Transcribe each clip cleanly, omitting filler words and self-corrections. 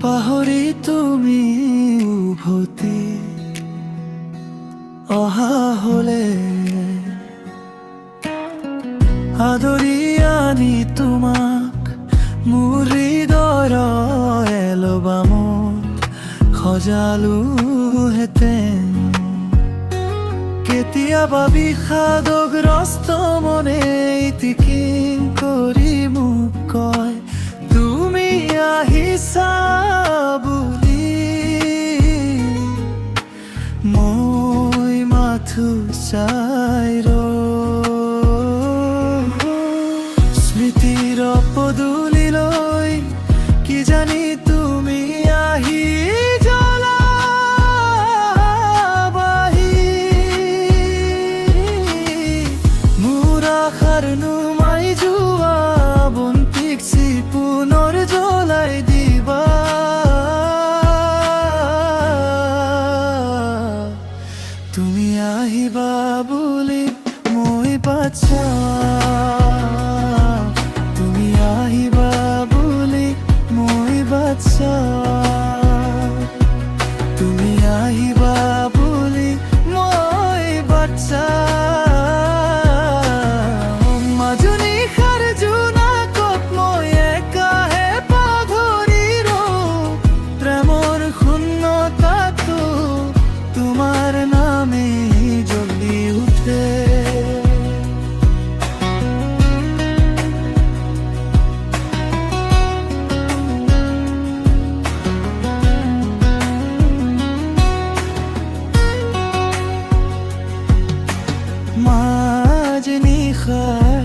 পাহৰি তুমি উভতি অহা হলে আদৰি আনি তোমাক মোৰ হৃদয়ৰ এলবামত সজালোহেঁতেন। কেতিয়াবা বিষাদগ্ৰস্ত মনে ইতিকিং কৰি মোক কয় তুমি আহিছা বুলি, মই মাথো চাই স্মৃতিৰ পদূলিলৈ কি জানি তুমি আহি নুমাই যোৱা বন্তিক পুনৰ জ্বলাই দিবা। তুমি আহিবা বুলি মই বাচ্ছা, তুমি আহিবা বুলি মই বাচ্ছা, তুমি আহিবা বুলি মই বাচ্ছা। মাঝ নিশাৰ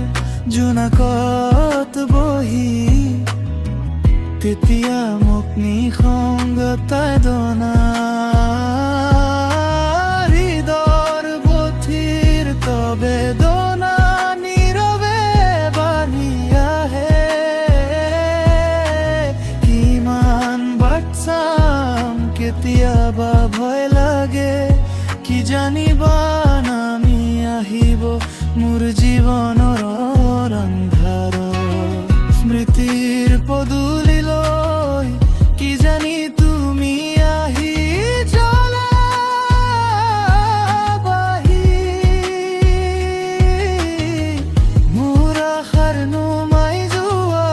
জোনাকত বহি তেতিয়া মোক নিসংগতাই দনা হৃদয়ৰ বধিৰ বেদনা নীৰৱে বাঢ়ি আহে। কিমান বাট চাম কেতিয়াবা ভয় লাগে কি জানিবা নামি আহিব মোৰ জীৱনৰ অন্ধাৰ। স্মৃতিৰ পদূলিলৈ কি জানি তুমি আহি জ্বলাবাহি, মোৰ আশাৰ নুমাই যোৱা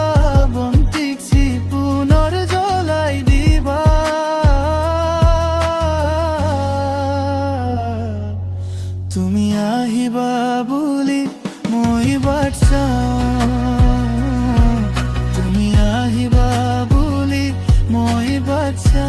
বন্তিক পুনৰ জ্বলাই দিবা। তুমি আহিবা বুলি মই বাচ্ছা, তুমি আহিবা বুলি মই বাচ্ছা।